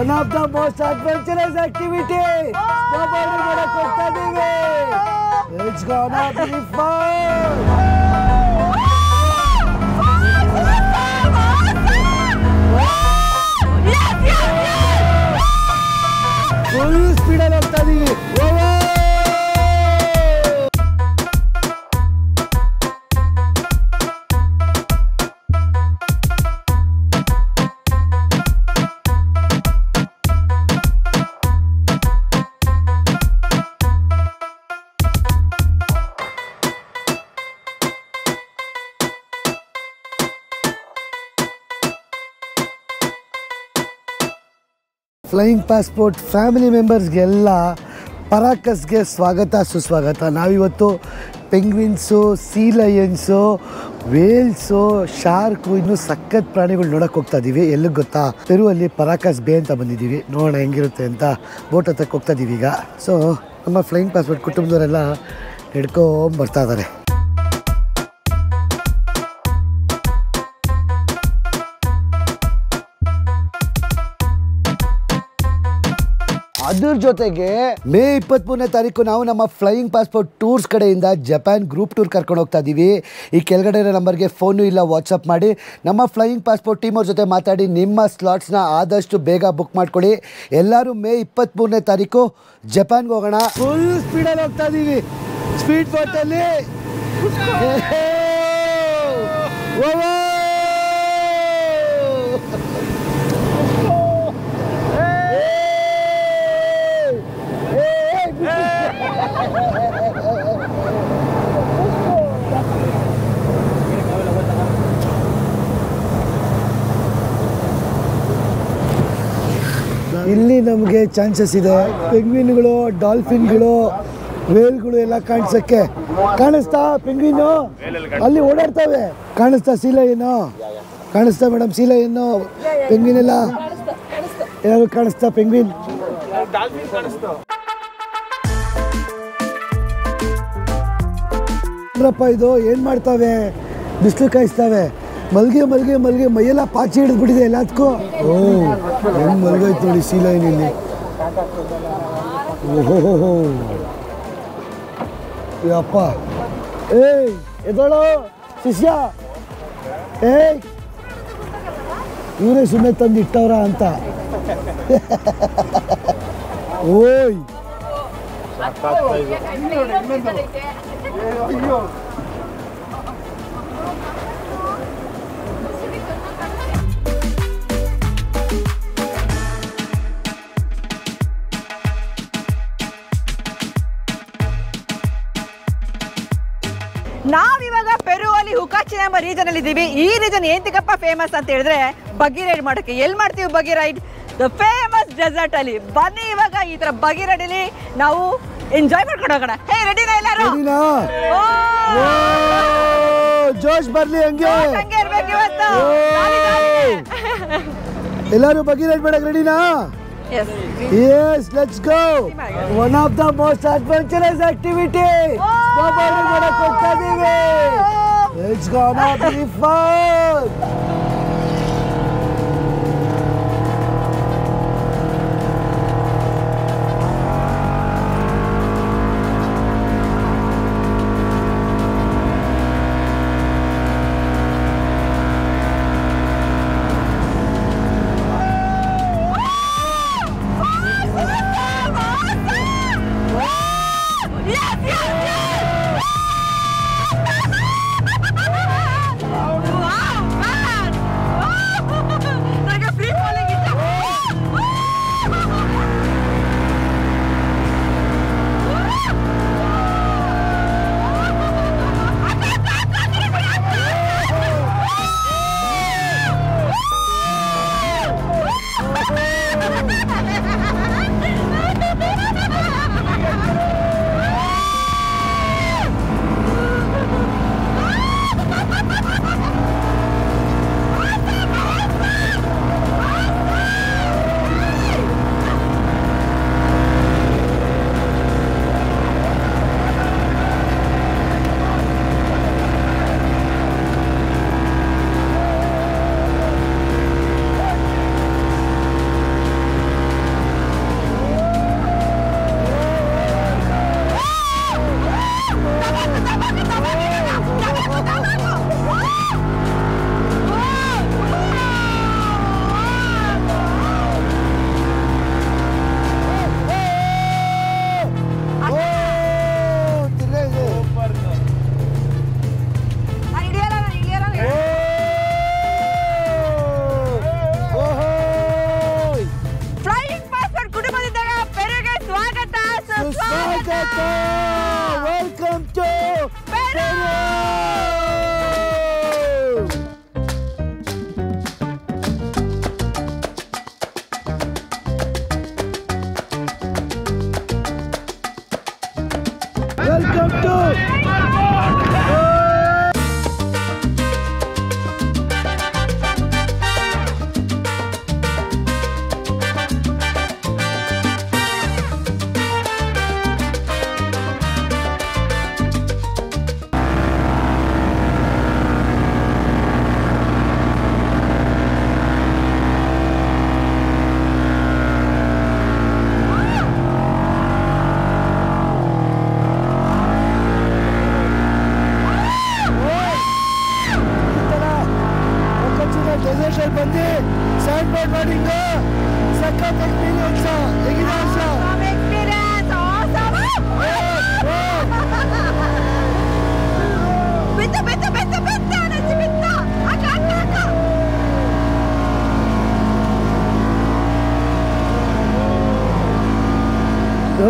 One of the most adventurous activity. Snowboarding ಮಾಡಕ್ಕೆ ಹೋಗ್ತಾ ಇದೀವಿ. It's gonna be fun. Full speed ಅಲ್ಲಿ ಹೋಗ್ತಾ ಇದೀವಿ. ಫ್ಲೈಯಿಂಗ್ ಪಾಸ್ಪೋರ್ಟ್ ಫ್ಯಾಮಿಲಿ ಮೆಂಬರ್ಸ್ಗೆಲ್ಲ ಪರಾಕಸ್ಗೆ ಸ್ವಾಗತ ಸುಸ್ವಾಗತ. ನಾವಿವತ್ತು ಪೆಂಗ್ವಿನ್ಸು, ಸೀ ಲಯನ್ಸು, ವೇಲ್ಸು, ಶಾರ್ಕು, ಇನ್ನೂ ಸಖತ್ ಪ್ರಾಣಿಗಳು ನೋಡೋಕೆ ಹೋಗ್ತಾ ಇದ್ದೀವಿ. ಎಲ್ಲಿಗೆ ಗೊತ್ತಾ, ಪೆರುವಲ್ಲಿ ಪರಾಕಸ್ ಬೇ ಅಂತ ಬಂದಿದ್ದೀವಿ. ನೋಡೋಣ ಹೆಂಗಿರುತ್ತೆ ಅಂತ ಬೋಟ್ ಹತ್ತಕ್ಕೆ ಹೋಗ್ತಾ ಇದ್ದೀವಿ ಈಗ. ಸೊ ನಮ್ಮ ಫ್ಲೈಯಿಂಗ್ ಪಾಸ್ಪೋರ್ಟ್ ಕುಟುಂಬದವರೆಲ್ಲ ಹಿಡ್ಕೊಂಬರ್ತಾ ಇದ್ದಾರೆ. ಅದ್ರ ಜೊತೆಗೆ ಮೇ 23ನೇ ತಾರೀಕು ನಾವು ನಮ್ಮ ಫ್ಲೈಯಿಂಗ್ ಪಾಸ್ಪೋರ್ಟ್ ಟೂರ್ಸ್ ಕಡೆಯಿಂದ ಜಪಾನ್ ಗ್ರೂಪ್ ಟೂರ್ ಕರ್ಕೊಂಡು ಹೋಗ್ತಾ ಇದ್ದೀವಿ. ಈ ಕೆಳಗಡೆ ನಂಬರ್ಗೆ ಫೋನು ಇಲ್ಲ, ವಾಟ್ಸಪ್ ಮಾಡಿ ನಮ್ಮ ಫ್ಲೈಯಿಂಗ್ ಪಾಸ್ಪೋರ್ಟ್ ಟೀಮ್ ಅವ್ರ ಜೊತೆ ಮಾತಾಡಿ ನಿಮ್ಮ ಸ್ಲಾಟ್ಸ್ನ ಆದಷ್ಟು ಬೇಗ ಬುಕ್ ಮಾಡ್ಕೊಳ್ಳಿ. ಎಲ್ಲರೂ ಮೇ 23ನೇ ತಾರೀಕು ಜಪಾನ್ಗೆ ಹೋಗೋಣ. ಫುಲ್ ಸ್ಪೀಡಲ್ಲಿ ಹೋಗ್ತಾ ಇದ್ದೀವಿ, ಸ್ಪೀಡ್ ಬೋಟಲ್ಲಿ. ಇಲ್ಲಿ ನಮಗೆ ಚಾನ್ಸಸ್ ಇದೆ. ಪೆಂಗ್ವಿನ್ಗಳು, ಡಾಲ್ಫಿನ್ಗಳು, ವೇಲ್ಗಳು ಎಲ್ಲ ಕಾಣಿಸೋಕ್ಕೆ. ಕಾಣಿಸ್ತಾ ಪೆಂಗ್ವಿನು ಅಲ್ಲಿ ಓಡಾಡ್ತವೆ? ಕಾಣಿಸ್ತಾ ಸೀಲಯ್ಯನು? ಕಾಣಿಸ್ತಾ ಮೇಡಮ್ ಸೀಲಯ್ಯನು? ಪೆಂಗ್ವಿನ್ ಎಲ್ಲ ಯಾರು ಕಾಣಿಸ್ತಾ? ಪೆಂಗ್ವಿನ್ ಇದು ಏನು ಮಾಡ್ತಾವೆ? ಬಿಸಿಲು ಕಾಯಿಸ್ತಾವೆ. ಮಲ್ಗೆ ಮಲ್ಗೆ ಮಲ್ಗೆ ಮೈಯೆಲ್ಲ ಪಾಚಿ ಹಿಡಿದ್ಬಿಟ್ಟಿದೆ ಎಲ್ಲದಕ್ಕೂ. ಹೆಂಗೆ ಮಲ್ಗೈತೆ ನೋಡಿ ಸೀ ಲೈನ್ ಇಲ್ಲಿ. ಓಹೋ ಅಪ್ಪ, ಏಯ್ ಎದೋಳು ಶಿಷ್ಯ, ಏಯ್ ಇವರೇ ಸುಮ್ಮನೆ ತಂದು ಇಟ್ಟವ್ರ ಅಂತ. ಓಯ್ ನಾವಿವಾಗ ಪೆರುವಲ್ಲಿ ಹುಕಾಚಿನ ಎಂಬ ರೀಜನ್ ಅಲ್ಲಿ ಇದ್ದೀವಿ. ಈ ರೀಜನ್ ಏಂತಿಕಪ್ಪ ಫೇಮಸ್ ಅಂತ ಹೇಳಿದ್ರೆ ಬಗ್ಗಿ ರೈಡ್ ಮಾಡೋಕ್ಕೆ. ಎಲ್ಲಿ ಮಾಡ್ತೀವಿ ಬಗ್ಗಿ ರೈಡ್? ದ ಫೇಮಸ್ ಡೆಸರ್ಟ್ ಅಲ್ಲಿ. ಬನ್ನಿ ಇವಾಗ ಈ ತರ ಬಗ್ಗಿ ರೈಡ್ ಅಲ್ಲಿ ನಾವು ಎಂಜಾಯ್ ಮಾಡ್ಕೊಂಡು ಹೋಗೋಣ. ಹೇ ರೆಡಿನಾ ಎಲ್ಲರೂ? ಜೋಶ್ ಬರ್ಲಿ, ಹಂಗೆ ಇರ್ಬೇಕು ಇವತ್ತು. ಎಲ್ಲರೂ ಬಗ್ಗಿ ರೈಡ್ ಮಾಡಕ್ ರೆಡಿನಾ? Yes, let's go. One of the most adventurous activity. Snowboarding ಮಾಡಕ್ಕೆ ಹೋಗ್ತಾ ಇದೀವಿ. It's gonna be fun.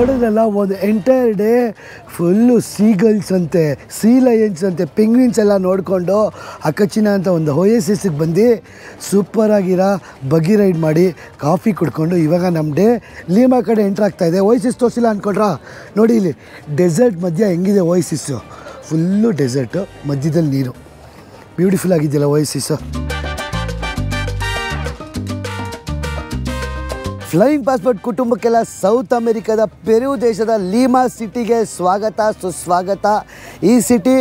ನೋಡಿದ್ರಲ್ಲ, ಒಂದು ಎಂಟೈರ್ ಡೇ ಫುಲ್ಲು ಸೀಗಲ್ಸ್ ಅಂತೆ, ಸೀ ಲಯನ್ಸ್ ಅಂತೆ, ಪೆಂಗ್ವಿನ್ಸ್ ಎಲ್ಲ ನೋಡಿಕೊಂಡು ಅಕಚಿನ ಅಂತ ಒಂದು ಓಯಸಿಸ್ಗೆ ಬಂದು ಸೂಪರಾಗಿರೋ ಬಗ್ಗಿ ರೈಡ್ ಮಾಡಿ ಕಾಫಿ ಕುಡ್ಕೊಂಡು ಇವಾಗ ನಮ್ಮ ಡೇ ಲೀಮಾ ಕಡೆ ಎಂಟ್ರ್ ಆಗ್ತಾಯಿದೆ. ಓಯಸಿಸ್ ತೋರಿಸಿಲ್ಲ ಅಂದ್ಕೊಂಡ್ರಾ? ನೋಡಿ ಇಲ್ಲಿ ಡೆಸರ್ಟ್ ಮಧ್ಯ ಹೆಂಗಿದೆ ಓಯಸಿಸ್ಸು, ಫುಲ್ಲು ಡೆಸರ್ಟು, ಮಧ್ಯದಲ್ಲಿ ನೀರು, ಬ್ಯೂಟಿಫುಲ್ ಆಗಿದೆಯಲ್ಲ ಓಯಸಿಸ್ಸು. ಫ್ಲೈಯಿಂಗ್ ಪಾಸ್ಪೋರ್ಟ್ ಕುಟುಂಬಕ್ಕೆಲ್ಲ ಸೌತ್ ಅಮೆರಿಕದ ಪೆರು ದೇಶದ ಲೀಮಾ ಸಿಟಿಗೆ ಸ್ವಾಗತ ಸುಸ್ವಾಗತ. ಈ city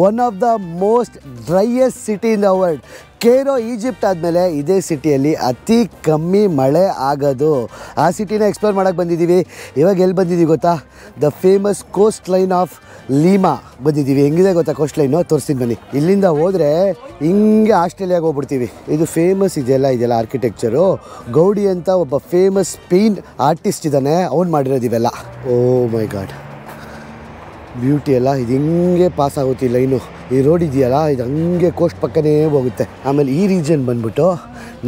one of the most driest city in the world. Cairo Egypt ಆದಮೇಲೆ ಇದೇ ಸಿಟಿಯಲ್ಲಿ ಅತಿ ಕಮ್ಮಿ ಮಳೆ ಆಗೋದು. ಆ ಸಿಟಿನ ಎಕ್ಸ್ಪ್ಲೋರ್ ಮಾಡೋಕ್ಕೆ ಬಂದಿದ್ದೀವಿ. ಇವಾಗ ಎಲ್ಲಿ ಬಂದಿದ್ದೀವಿ ಗೊತ್ತಾ? The famous coast line of Lima ಬಂದಿದ್ದೀವಿ. ಹೆಂಗಿದೆ ಗೊತ್ತಾ ಕೋಸ್ಟ್ ಲೈನು? ತೋರಿಸ್ತೀನಿ ಬನ್ನಿ. ಇಲ್ಲಿಂದ ಹೋದರೆ ಹಿಂಗೆ ಆಸ್ಟ್ರೇಲಿಯಾಗೆ ಹೋಗ್ಬಿಡ್ತೀವಿ. ಇದು ಫೇಮಸ್ ಇದೆಲ್ಲ ಆರ್ಕಿಟೆಕ್ಚರು. ಗೌಡಿ ಅಂತ ಒಬ್ಬ ಫೇಮಸ್ ಸ್ಪೇನ್ ಆರ್ಟಿಸ್ಟ್ ಇದ್ದಾನೆ, ಅವ್ನು ಮಾಡಿರೋದು ಇವೆಲ್ಲ. ಓ ಮೈ ಗಾಡ್, ಬ್ಯೂಟಿ ಎಲ್ಲ. ಇದು ಹಿಂಗೆ ಪಾಸ್ ಆಗುತ್ತೆ ಈ ಲೈನು. ಈ ರೋಡ್ ಇದೆಯಲ್ಲ, ಇದು ಹಂಗೆ ಕೋಸ್ಟ್ ಪಕ್ಕನೇ ಹೋಗುತ್ತೆ. ಆಮೇಲೆ ಈ ರೀಜನ್ ಬಂದ್ಬಿಟ್ಟು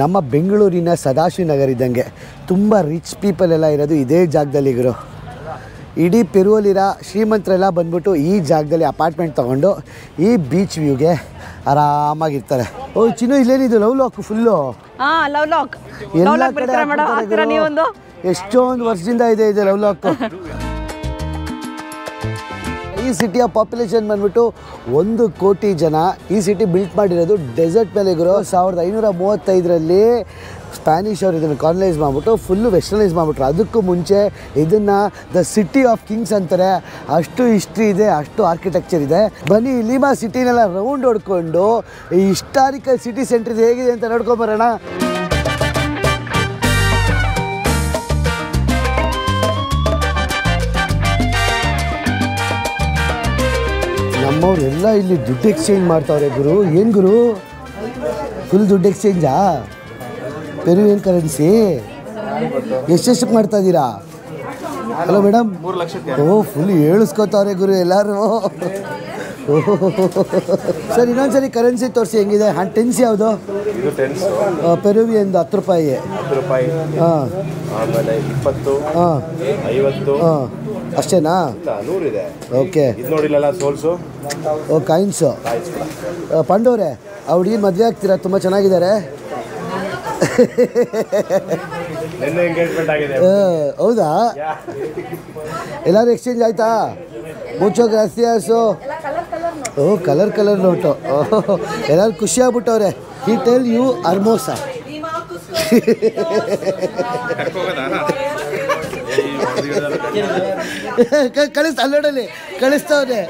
ನಮ್ಮ ಬೆಂಗಳೂರಿನ ಸದಾಶಿವ ನಗರ ಇದ್ದಂಗೆ ತುಂಬ ರಿಚ್ ಪೀಪಲ್ ಎಲ್ಲ ಇರೋದು ಇದೇ ಜಾಗದಲ್ಲಿ. ಇವರು ಇಡೀ ಪೆರುವಲ್ಲಿರೋ ಶ್ರೀಮಂತರೆಲ್ಲ ಬಂದ್ಬಿಟ್ಟು ಈ ಜಾಗದಲ್ಲಿ ಅಪಾರ್ಟ್ಮೆಂಟ್ ತೊಗೊಂಡು ಈ ಬೀಚ್ ವ್ಯೂಗೆ ಆರಾಮಾಗಿರ್ತಾರೆ. ಓ ಚಿನ್ನು, ಇಲ್ಲೇನಿದು ಲವ್ ಲಾಕ್ ಫುಲ್ಲು? ಎಲ್ಲ ಕಡೆ ಎಷ್ಟೊಂದು ವರ್ಷದಿಂದ ಇದೆ ಲವ್ ಲಾಕ್. ಈ ಸಿಟಿಯ ಪಾಪ್ಯುಲೇಷನ್ ಬಂದ್ಬಿಟ್ಟು 1 ಕೋಟಿ ಜನ. ಈ ಸಿಟಿ ಬಿಲ್ಟ್ ಮಾಡಿರೋದು ಡೆಸರ್ಟ್ ಮೇಲೆ. 1535ರಲ್ಲಿ ಸ್ಪ್ಯಾನಿಷ್ ಅವರು ಇದನ್ನು ಕಾಲನೈಸ್ ಮಾಡಿಬಿಟ್ಟು ಫುಲ್ಲು ವೆಸ್ಟರ್ನೈಸ್ ಮಾಡಿಬಿಟ್ರು. ಅದಕ್ಕೂ ಮುಂಚೆ ಇದನ್ನು ದ ಸಿಟಿ ಆಫ್ ಕಿಂಗ್ಸ್ ಅಂತಾರೆ. ಅಷ್ಟು ಹಿಸ್ಟ್ರಿ ಇದೆ, ಅಷ್ಟು ಆರ್ಕಿಟೆಕ್ಚರ್ ಇದೆ. ಬನ್ನಿ ಲೀಮಾ ಸಿಟಿನೆಲ್ಲ ರೌಂಡ್ ಹೊಡ್ಕೊಂಡು ಈ ಹಿಸ್ಟಾರಿಕಲ್ ಸಿಟಿ ಸೆಂಟರ್ ಹೇಗಿದೆ ಅಂತ ನೋಡ್ಕೊಂಬರೋಣ. ನಮ್ಮವರೆಲ್ಲ ಇಲ್ಲಿ ದುಡ್ಡು ಎಕ್ಸ್ಚೇಂಜ್ ಮಾಡ್ತಾವ್ರೆ ಗುರು. ಏನು ಗುರು, ಫುಲ್ ದುಡ್ಡು ಎಕ್ಸ್ಚೇಂಜಾ? ಪೆರುವಿಯನ್ ಕರೆನ್ಸಿ ಎಷ್ಟೆಷ್ಟಕ್ಕೆ ಮಾಡ್ತಾ ಇದ್ದೀರಾ? Hello madam. 3 ಲಕ್ಷಕ್ಕೆ. ಓ, ಫುಲ್ ಏಳಿಸ್ಕೋತಾವ್ರೆ ಗುರು ಎಲ್ಲರೂ. ಸರ್ ಇನ್ನೊಂದ್ಸರಿ ಕರೆನ್ಸಿ ತೋರಿಸಿ, ಹೆಂಗಿದೆ? ಟೆನ್ಸ್ ಯಾವುದು? ಇದು ಟೆನ್ಸ್ ಪೆರುವಿಯನ್ 10 ರೂಪಾಯಿ. 10 ರೂಪಾಯಿ. ಹಾಂ, ಆಮೇಲೆ 20. ಹಾಂ, 50. ಹಾಂ, ಅಷ್ಟೇನಾ? 100 ಇದೆ. ಓಕೆ. ಇದು ನೋಡಿಲ್ಲಲ್ಲ ಸೋಲ್ಸು. ಓ, ಕಾಯಿನ್ಸು. ಪಾಂಡವ್ರೆ, ಆ ಹುಡುಗಿ ಮದುವೆ ಆಗ್ತೀರಾ? ತುಂಬ ಚೆನ್ನಾಗಿದ್ದಾರೆ. ಎಂಗೇಜ್ಮೆಂಟ್ ಆಗಿದೆ. ಹೌದಾ? ಎಲ್ಲರೂ ಎಕ್ಸ್ಚೇಂಜ್ ಆಯ್ತಾ? ಮುಚ್ಚೋ ಗ್ರಾಸಿಯಾಸು. ಓ, ಕಲರ್ ನೋಟು. ಎಲ್ಲರೂ ಖುಷಿ ಆಗ್ಬಿಟ್ಟವ್ರೆ. ಹಿ ಟೆಲ್ ಯು ಅರ್ಮೋಸಾ. ಕಳಿಸ್ತಾ ಅಲ್ಲೋಡಲ್ಲಿ ಕಳಿಸ್ತವ್ರೆ.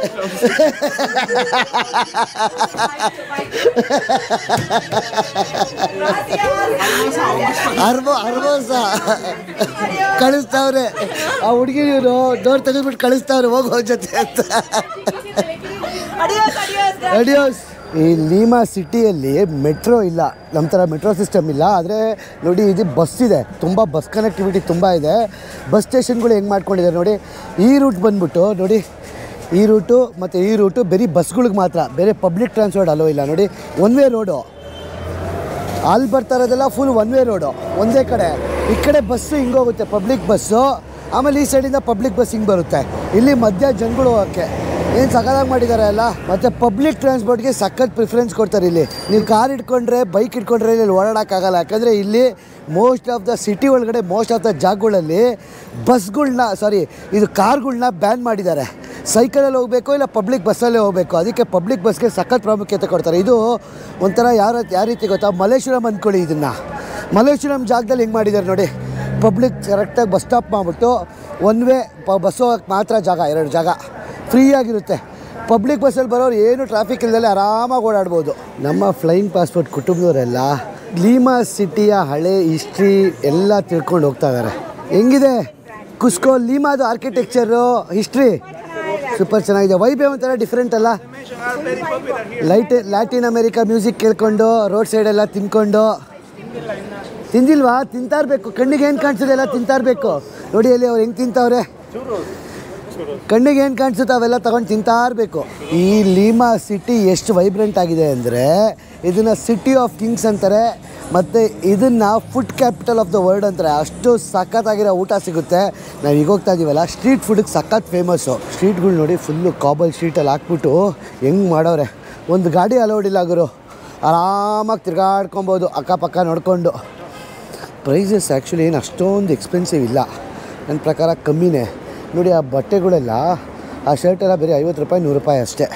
ಅರ್ಮೋಸ ಕಳಿಸ್ತಾವ್ರೆ. ಆ ಹುಡುಗಿ ಇವರು ಡೋರ್ ತೆಗೆದ್ಬಿಟ್ಟು ಕಳಿಸ್ತಾವ್ರೆ, ಹೋಗೋ ಜೊತೆ ಅಂತ. ಅಡಿಯೋಸ್. ಈ ಲೀಮಾ ಸಿಟಿಯಲ್ಲಿ ಮೆಟ್ರೋ ಇಲ್ಲ, ನಮ್ಮ ಥರ ಮೆಟ್ರೋ ಸಿಸ್ಟಮ್ ಇಲ್ಲ. ಆದರೆ ನೋಡಿ, ಇದು ಬಸ್ ಇದೆ, ತುಂಬ ಬಸ್ ಕನೆಕ್ಟಿವಿಟಿ ತುಂಬ ಇದೆ. ಬಸ್ ಸ್ಟೇಷನ್ಗಳು ಹೆಂಗೆ ಮಾಡ್ಕೊಂಡಿದ್ದಾರೆ ನೋಡಿ. ಈ ರೂಟ್ ಬಂದ್ಬಿಟ್ಟು ನೋಡಿ, ಈ ರೂಟು ಮತ್ತು ಈ ರೂಟು ಬರೀ ಬಸ್ಗಳಿಗೆ ಮಾತ್ರ, ಬೇರೆ ಪಬ್ಲಿಕ್ ಟ್ರಾನ್ಸ್ಪೋರ್ಟ್ ಅಲೋ ಇಲ್ಲ. ನೋಡಿ, ಒನ್ ವೇ ರೋಡು. ಅಲ್ಲಿ ಬರ್ತಾ ಇರೋದೆಲ್ಲ ಫುಲ್ ಒನ್ ವೇ ರೋಡು, ಒಂದೇ ಕಡೆ. ಈ ಕಡೆ ಬಸ್ಸು ಹಿಂಗೋಗುತ್ತೆ, ಪಬ್ಲಿಕ್ ಬಸ್ಸು. ಆಮೇಲೆ ಈ ಸೈಡಿಂದ ಪಬ್ಲಿಕ್ ಬಸ್ ಹಿಂಗೆ ಬರುತ್ತೆ. ಇಲ್ಲಿ ಮಧ್ಯ ಜನಗಳು ಹೋಗೋಕ್ಕೆ ಏನು ಸಖತ್ತಾಗಿ ಮಾಡಿದ್ದಾರೆ ಅಲ್ಲ. ಮತ್ತು ಪಬ್ಲಿಕ್ ಟ್ರಾನ್ಸ್ಪೋರ್ಟ್ಗೆ ಸಖತ್ ಪ್ರಿಫರೆನ್ಸ್ ಕೊಡ್ತಾರೆ. ಇಲ್ಲಿ ನೀವು ಕಾರ್ ಇಟ್ಕೊಂಡ್ರೆ, ಬೈಕ್ ಇಟ್ಕೊಂಡ್ರೆ ಇಲ್ಲಿ ಓಡಾಡೋಕ್ಕಾಗಲ್ಲ. ಯಾಕಂದರೆ ಇಲ್ಲಿ ಮೋಸ್ಟ್ ಆಫ್ ದ ಸಿಟಿ ಒಳಗಡೆ ಮೋಸ್ಟ್ ಆಫ್ ದ ಜಾಗಗಳಲ್ಲಿ ಇದು ಕಾರ್ಗಳ್ನ ಬ್ಯಾನ್ ಮಾಡಿದ್ದಾರೆ. ಸೈಕಲಲ್ಲಿ ಹೋಗಬೇಕು, ಇಲ್ಲ ಪಬ್ಲಿಕ್ ಬಸ್ಸಲ್ಲೇ ಹೋಗಬೇಕು. ಅದಕ್ಕೆ ಪಬ್ಲಿಕ್ ಬಸ್ಗೆ ಸಖತ್ ಪ್ರಾಮುಖ್ಯತೆ ಕೊಡ್ತಾರೆ. ಇದು ಒಂಥರ ಯಾವ ರೀತಿ ಗೊತ್ತಾ? ಮಲ್ಲೇಶ್ವರಂ ಅಂದ್ಕೊಳ್ಳಿ. ಇದನ್ನು ಮಲ್ಲೇಶ್ವರಂ ಜಾಗದಲ್ಲಿ ಹಿಂಗೆ ಮಾಡಿದ್ದಾರೆ ನೋಡಿ. ಪಬ್ಲಿಕ್ ಕರೆಕ್ಟಾಗಿ ಬಸ್ ಸ್ಟಾಪ್ ಮಾಡಿಬಿಟ್ಟು ಒನ್ ವೇ ಬಸ್ ಹೋಗೋಕ್ಕೆ ಮಾತ್ರ ಜಾಗ, 2 ಜಾಗ ಫ್ರೀಯಾಗಿರುತ್ತೆ. ಪಬ್ಲಿಕ್ ಬಸ್ಸಲ್ಲಿ ಬರೋರು ಏನು ಟ್ರಾಫಿಕ್ ಇಲ್ಲದಲ್ಲೇ ಆರಾಮಾಗಿ ಓಡಾಡ್ಬೋದು. ನಮ್ಮ ಫ್ಲೈಯಿಂಗ್ ಪಾಸ್ಪೋರ್ಟ್ ಕುಟುಂಬದವರೆಲ್ಲ ಲೀಮಾ ಸಿಟಿಯ ಹಳೆ ಹಿಸ್ಟ್ರಿ ಎಲ್ಲ ತಿಳ್ಕೊಂಡು ಹೋಗ್ತಾ ಇದ್ದಾರೆ. ಹೆಂಗಿದೆ ಕುಸ್ಕೋ ಲೀಮಾದು ಆರ್ಕಿಟೆಕ್ಚರು, ಹಿಸ್ಟ್ರಿ ಸೂಪರ್ ಚೆನ್ನಾಗಿದೆ. ವೈಬೇ ಒಂಥರ ಡಿಫ್ರೆಂಟ್ ಅಲ್ಲ. ಲ್ಯಾಟಿನ್ ಅಮೇರಿಕಾ ಮ್ಯೂಸಿಕ್ ಕೇಳ್ಕೊಂಡು ರೋಡ್ ಸೈಡೆಲ್ಲ ತಿನ್ಕೊಂಡು. ತಿಂದಿಲ್ವಾ? ತಿಂತಾ ಇರಬೇಕು. ಕಣ್ಣಿಗೆ ಏನು ಕಾಣಿಸಿದೆ ಎಲ್ಲ ತಿಂತಾ ಇರಬೇಕು. ನೋಡಿ ಅಲ್ಲಿ ಅವ್ರು ಹೆಂಗೆ ತಿಂತವ್ರೆ. ಕಣ್ಣಿಗೆ ಏನು ಕಾಣಿಸುತ್ತೆ ಅವೆಲ್ಲ ತೊಗೊಂಡು ತಿಂತಾ ಇರಬೇಕು. ಈ ಲೀಮಾ ಸಿಟಿ ಎಷ್ಟು ವೈಬ್ರೆಂಟ್ ಆಗಿದೆ ಅಂದರೆ ಇದನ್ನು ಸಿಟಿ ಆಫ್ ಕಿಂಗ್ಸ್ ಅಂತಾರೆ, ಮತ್ತು ಇದನ್ನು food capital of the world ಅಂತಾರೆ. ಅಷ್ಟು ಸಖತ್ತಾಗಿರೋ ಊಟ ಸಿಗುತ್ತೆ. ನಾವು ಈಗ ಹೋಗ್ತಾ ಇದ್ದೀವಲ್ಲ, ಸ್ಟ್ರೀಟ್ ಫುಡ್ಗೆ ಸಖತ್ ಫೇಮಸ್ಸು. ಸ್ಟ್ರೀಟ್ಗಳು ನೋಡಿ ಫುಲ್ಲು ಕಾಬಲ್ ಸ್ಟ್ರೀಟಲ್ಲಿ ಹಾಕ್ಬಿಟ್ಟು ಹೆಂಗೆ ಮಾಡೋರೆ. ಒಂದು ಗಾಡಿ ಅಲೌಡ್ ಇಲ್ಲ ಗುರು, ಆರಾಮಾಗಿ ತಿರ್ಗಾಡ್ಕೊಬೋದು ಅಕ್ಕಪಕ್ಕ ನೋಡಿಕೊಂಡು. ಪ್ರೈಸಸ್ ಆ್ಯಕ್ಚುಲಿ ಏನು ಅಷ್ಟೊಂದು ಎಕ್ಸ್ಪೆನ್ಸಿವ್ ಇಲ್ಲ, ನನ್ನ ಪ್ರಕಾರ ಕಮ್ಮಿನೇ. ನೋಡಿ ಆ ಬಟ್ಟೆಗಳೆಲ್ಲ, ಆ ಶರ್ಟೆಲ್ಲ ಬರೀ 50 ರೂಪಾಯಿ 100 ರೂಪಾಯಿ ಅಷ್ಟೇ.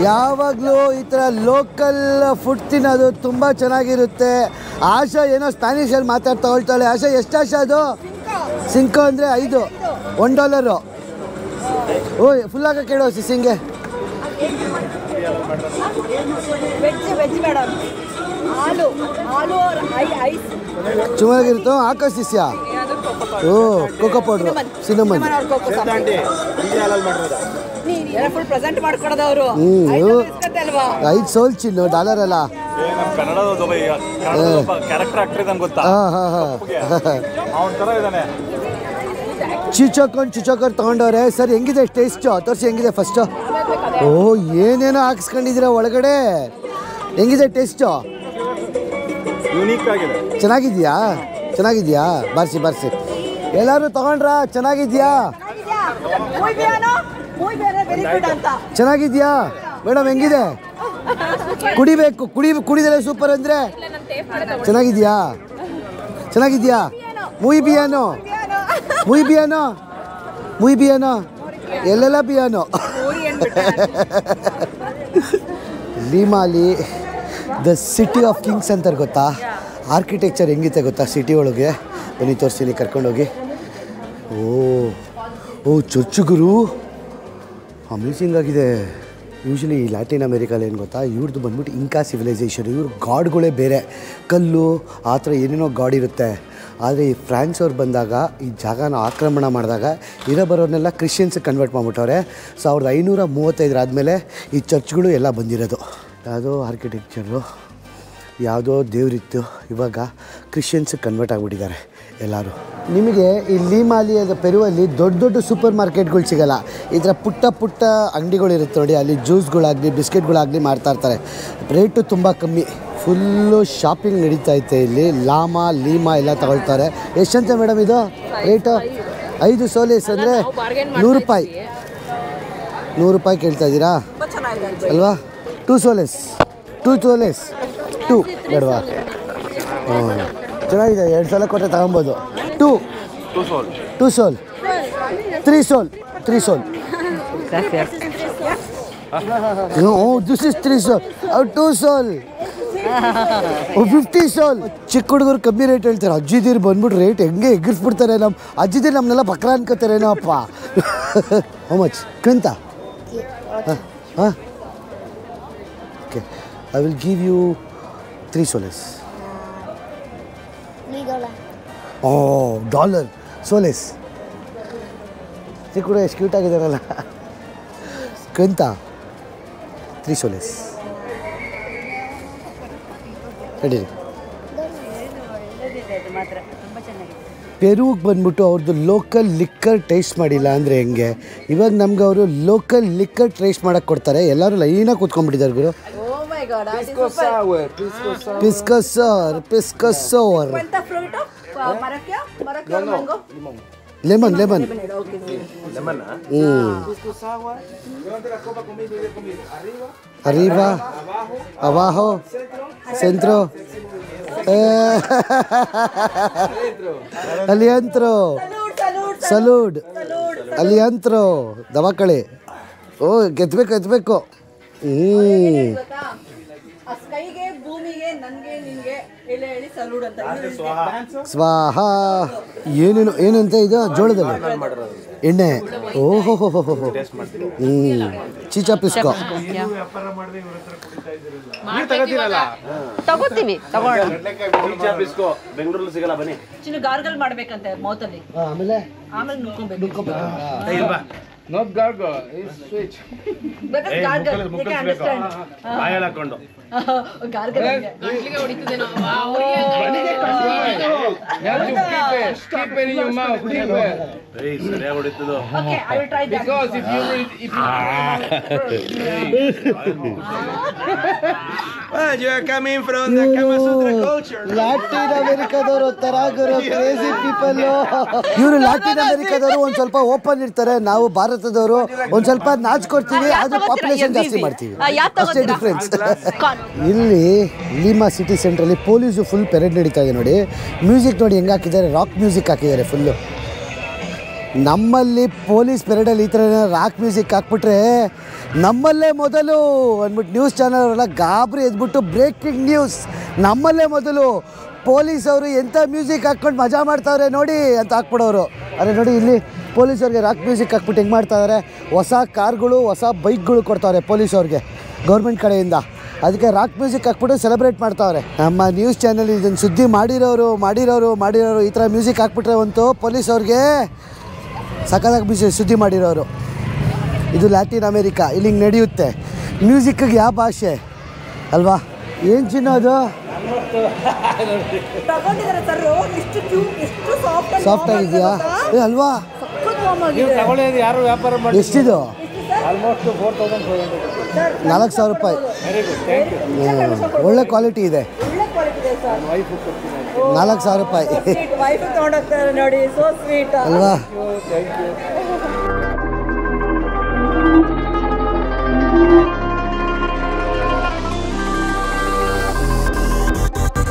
ಯಾವಾಗಲೂ ಈ ಥರ ಲೋಕಲ್ ಫುಡ್ ತಿನ್ನೋದು ತುಂಬ ಚೆನ್ನಾಗಿರುತ್ತೆ. ಆಶಾ ಏನೋ ಸ್ಪ್ಯಾನಿಷಲ್ಲಿ ತಗೊಳ್ತಾಳೆ. ಆಶಾ ಎಷ್ಟು ಆಶಾ ಅದು? ಸಿಂಕೋ ಅಂದರೆ 5 $1. ಓ ಫುಲ್ಲಾಗ ಕೇಳೋ ಸಿಂಗೆ. ಚೆನ್ನಾಗಿರುತ್ತೋ ಹಾಕೋ ಶಿಷ್ಯ. ಓ ಕೋಕೋ ಪೌಡ್ರು, ಸಿನಮನ್. $5 ಸೋಲ್ ಚಿನ್ನು, $1 ಅಲ್ಲ. ಚಿಚೋಕರ್ ತಗೊಂಡವ್ರೆ. ಸರ್ ಹೆಂಗಿದೆ ಟೇಸ್ಟು? ತೋರಿಸಿ ಹೆಂಗಿದೆ ಫಸ್ಟು. ಓ ಏನೇನೋ ಹಾಕ್ಸ್ಕೊಂಡಿದ್ದೀರ ಒಳಗಡೆ. ಹೆಂಗಿದೆ ಟೇಸ್ಟು? ಚೆನ್ನಾಗಿದ್ಯಾ? ಚೆನ್ನಾಗಿದ್ಯಾ? ಬಾರಿಸಿ ಎಲ್ಲರೂ ತಗೊಂಡ್ರಾ? ಚೆನ್ನಾಗಿದ್ಯಾ? ಚೆನ್ನಾಗಿದ್ಯಾ ಮೇಡಮ್? ಹೆಂಗಿದೆ? ಕುಡಿಬೇಕು, ಕುಡಿದರೆ ಸೂಪರ್ ಅಂದರೆ ಚೆನ್ನಾಗಿದ್ಯಾ? ಮುಯ್ ಬಿಯಾನೋ ಎಲ್ಲೆಲ್ಲ ಬಿಯಾನೋ. ಲೀಮಾಲಿ ದ ಸಿಟಿ ಆಫ್ ಕಿಂಗ್ಸ್ ಅಂತಾರೆ ಗೊತ್ತಾ? ಆರ್ಕಿಟೆಕ್ಚರ್ ಹೆಂಗಿದೆ ಗೊತ್ತಾ ಸಿಟಿ ಒಳಗೆ? ಬನ್ನಿ ತೋರಿಸ್ತೀನಿ, ಕರ್ಕೊಂಡೋಗಿ. ಓ ಚರ್ಚು ಗುರು, ಅಮೇಸಿಂಗ್ ಆಗಿದೆ. ಯೂಶ್ವಲಿ ಲ್ಯಾಟಿನ್ ಅಮೇರಿಕಲ್ಲಿ ಏನು ಗೊತ್ತಾ, ಇವ್ರದ್ದು ಬಂದ್ಬಿಟ್ಟು ಇಂಕಾ ಸಿವಿಲೈಸೇಷನ್. ಇವ್ರ ಗಾಡ್ಗಳೇ ಬೇರೆ, ಕಲ್ಲು ಆ ಥರ ಏನೇನೋ ಗಾಡ್ ಇರುತ್ತೆ. ಆದರೆ ಈ ಫ್ರಾನ್ಸ್ ಅವ್ರು ಬಂದಾಗ ಈ ಜಾಗನ ಆಕ್ರಮಣ ಮಾಡಿದಾಗ ಬರೋರ್ನೆಲ್ಲ ಕ್ರಿಶ್ಚಿಯನ್ಸಿಗೆ ಕನ್ವರ್ಟ್ ಮಾಡಿಬಿಟ್ಟವ್ರೆ. 1535 ಆದಮೇಲೆ ಈ ಚರ್ಚ್ಗಳು ಎಲ್ಲ ಬಂದಿರೋದು. ಯಾವುದೋ ಆರ್ಕಿಟೆಕ್ಚರು, ಯಾವುದೋ ದೇವರಿತ್ತು, ಇವಾಗ ಕ್ರಿಶ್ಚಿಯನ್ಸಿಗೆ ಕನ್ವರ್ಟ್ ಆಗಿಬಿಟ್ಟಿದ್ದಾರೆ ಎಲ್ಲರೂ. ನಿಮಗೆ ಈ ಲೀಮಾಲಿ ಪೆರುವಲ್ಲಿ ದೊಡ್ಡ ಸೂಪರ್ ಮಾರ್ಕೆಟ್ಗಳು ಸಿಗೋಲ್ಲ. ಈ ಥರ ಪುಟ್ಟ ಅಂಗಡಿಗಳಿರುತ್ತೆ ನೋಡಿ, ಅಲ್ಲಿ ಜ್ಯೂಸ್ಗಳಾಗಲಿ ಬಿಸ್ಕೆಟ್ಗಳಾಗಲಿ ಮಾರ್ತಾಯಿರ್ತಾರೆ. ರೇಟು ತುಂಬ ಕಮ್ಮಿ. ಫುಲ್ಲು ಶಾಪಿಂಗ್ ನಡೀತಾ ಐತೆ ಇಲ್ಲಿ. ಲೀಮಾ ಎಲ್ಲ ತಗೊಳ್ತಾರೆ. ಎಷ್ಟಂತ ಮೇಡಮ್ ಇದು ರೇಟು? 5 ಸೋಲೇಸ್ ಅಂದರೆ 100 ರೂಪಾಯಿ. 100 ರೂಪಾಯಿ ಕೇಳ್ತಾ ಇದ್ದೀರಾ ಅಲ್ವಾ? 2 ಸೋಲೇಸ್ 2 ಬೇಡವಾ? ಚೆನ್ನಾಗಿದೆ. 2 ಸಲ ಕೊಟ್ಟರೆ ತಗೊಬೋದು. 2 ಸೋಲ್ 3 ಸೋಲ್. ದಿಸ್ ಇಸ್ 3 ಸೋಲ್. 2 ಸೋಲ್ 50 ಸೋಲ್. ಚಿಕ್ಕ ಹುಡುಗರು ಕಮ್ಮಿ ರೇಟ್ ಹೇಳ್ತಾರೆ. ಅಜ್ಜಿದೀರು ಬಂದ್ಬಿಟ್ಟು ರೇಟ್ ಹೆಂಗೆ ಎಗ್ಗಿಸ್ಬಿಡ್ತಾರೆ. ನಮ್ಮ ಅಜ್ಜಿದೀರು ನಮ್ಮನ್ನೆಲ್ಲ ಬಕ್ರ ಅನ್ಕೋತಾರೇನೋ ಅಪ್ಪ. ಹೌ ಮಚ್ ಕ್ವಿಂತ? ಹಾಂ okay, I will give you 3 soles. $1 soles. ಚಿಕ್ಕ ಹುಡುಗ ಎಷ್ಟು ಕ್ಯೂಟ್ ಆಗಿದ್ದಾರಲ್ಲ. ಕ್ವಿಂತ 3 ಸೋಲೆಸ್. ನಡೀರಿ. ಪೆರುಗೆ ಬಂದ್ಬಿಟ್ಟು ಅವ್ರದ್ದು ಲೋಕಲ್ ಲಿಕ್ಕರ್ ಟೇಸ್ಟ್ ಮಾಡಿಲ್ಲ ಅಂದರೆ ಹೆಂಗೆ? ಇವಾಗ ನಮ್ಗೆ ಅವರು ಲೋಕಲ್ ಲಿಕ್ಕರ್ ಟೇಸ್ಟ್ ಮಾಡೋಕ್ಕೆ ಕೊಡ್ತಾರೆ. ಎಲ್ಲರೂ ಲೈನಾಗಿ ಕೂತ್ಕೊಂಡ್ಬಿಟ್ಟಿದ್ದಾರೆ ಗುರು. Pisco sour lemon. Arriba, abajo, centro, aliantro, salud, aliantro, ದವಾಕಳೆ. ಓ ಎತ್ತಬೇಕು. ಸ್ಕೈಗೆ ಭೂಮಿ ರಾಣಿಗೆ ನನಗೆ ನಿನಗೆ ಎಲೆ ಹೇಳಿ ಸಲೂಡ್ ಅಂತ ಸ್ವಾಹ. ಏನೇನು ಏನಂತ ಇದು ಜೋಳದಲ್ಲಿ ಎಣ್ಣೆ. ಓಹೋ ಹೋ ಹೋ ಹೋ. ಚೀಚಾ ಪಿಸ್ಕೋ ತಗೋತೀವಿ ಬೆಂಗಳೂರಲ್ಲಿ ಸಿಗಲ್ಲ ಬನ್ನಿ. ಚಿನ್ನ ಗಾರ್ಗಲ್ ಮಾಡ್ಬೇಕಂತೆ ಮೌತಲ್ಲಿ, ಆಮೇಲೆ ಆಮೇಲೆ ನುಕ್ಕೋಬೇಕು. Not gargle, it's switch. ಬಾಯಲ್ಲಿ ಹಾಕೊಂಡು ಸರಿಯಾಗಿ ಹೊಡಿತದು. ಲ್ಯಾಟಿನ್ ಅಮೆರಿಕಾದವರು ಕ್ರೇಜಿ ಪೀಪಲ್ ಇವರು. ಲ್ಯಾಟಿನ್ ಅಮೆರಿಕಾದವರು ಒಂದ್ ಸ್ವಲ್ಪ ಓಪನ್ ಇರ್ತಾರೆ, ನಾವು ಭಾರತದವರು ಒಂದ್ ಸ್ವಲ್ಪ ನಾಚ್ಕೊಡ್ತೀವಿ, ಆದ್ರೆ ಪಾಪ್ಯುಲೇಷನ್ ಜಾಸ್ತಿ ಮಾಡ್ತೀವಿ, ಅಷ್ಟೇ ಡಿಫ್ರೆನ್ಸ್. ಇಲ್ಲಿ ಲೀಮಾ ಸಿಟಿ ಸೆಂಟ್ರಲ್ಲಿ ಪೊಲೀಸು ಫುಲ್ ಪೆರೇಡ್ ನಡೀತಾ ಇದೆ ನೋಡಿ. ಮ್ಯೂಸಿಕ್ ನೋಡಿ ಹೆಂಗೆ ಹಾಕಿದ್ದಾರೆ, ರಾಕ್ ಮ್ಯೂಸಿಕ್ ಹಾಕಿದ್ದಾರೆ ಫುಲ್ಲು. ನಮ್ಮಲ್ಲಿ ಪೊಲೀಸ್ ಪೆರೇಡಲ್ಲಿ ಈ ಥರ ರಾಕ್ ಮ್ಯೂಸಿಕ್ ಹಾಕ್ಬಿಟ್ರೆ ನಮ್ಮಲ್ಲೇ ಮೊದಲು ಅಂದ್ಬಿಟ್ಟು ನ್ಯೂಸ್ ಚಾನಲ್ ಅವರೆಲ್ಲ ಗಾಬರಿ ಎದ್ಬಿಟ್ಟು ಬ್ರೇಕಿಂಗ್ ನ್ಯೂಸ್, ನಮ್ಮಲ್ಲೇ ಮೊದಲು ಪೊಲೀಸವರು ಎಂಥ ಮ್ಯೂಸಿಕ್ ಹಾಕ್ಕೊಂಡು ಮಜಾ ಮಾಡ್ತಾವ್ರೆ ನೋಡಿ ಅಂತ ಹಾಕ್ಬಿಡೋರು. ಅರೆ ನೋಡಿ ಇಲ್ಲಿ ಪೊಲೀಸವ್ರಿಗೆ ರಾಕ್ ಮ್ಯೂಸಿಕ್ ಹಾಕ್ಬಿಟ್ಟು ಹೆಂಗೆ ಮಾಡ್ತಾಯಿದ್ದಾರೆ, ಹೊಸ ಕಾರ್ಗಳು ಹೊಸ ಬೈಕ್ಗಳು ಕೊಡ್ತಾವ್ರೆ ಪೊಲೀಸವ್ರಿಗೆ ಗೌರ್ಮೆಂಟ್ ಕಡೆಯಿಂದ. ಅದಕ್ಕೆ ರಾಕ್ ಮ್ಯೂಸಿಕ್ ಹಾಕ್ಬಿಟ್ಟು ಸೆಲೆಬ್ರೇಟ್ ಮಾಡ್ತಾವ್ರೆ. ನಮ್ಮ ನ್ಯೂಸ್ ಚಾನಲ್ ಇದನ್ನು ಸುದ್ದಿ ಮಾಡಿರೋರು ಈ ಥರ ಮ್ಯೂಸಿಕ್ ಹಾಕ್ಬಿಟ್ರೆ ಒಂದು ಪೊಲೀಸವ್ರಿಗೆ ಸಖತ್ತಾಗಿ ಸುದ್ದಿ ಮಾಡಿರೋರು. ಇದು ಲ್ಯಾಟಿನ್ ಅಮೇರಿಕಾ, ಇಲ್ಲಿ ಹಿಂಗೆ ನಡೆಯುತ್ತೆ. ಮ್ಯೂಸಿಕ್ಕಿಗೆ ಯಾವ ಭಾಷೆ ಅಲ್ವಾ? ಏನು ಚಿನ್ನ ಅದು ಸಾಫ್ಟ್ ಆಗಿದೆಯಾ ಅಲ್ವಾ? ಎಷ್ಟಿದು? ₹4,000. ಒಳ್ಳೆ ಕ್ವಾಲಿಟಿ ಇದೆ. ₹4,000 ಅಲ್ವಾ?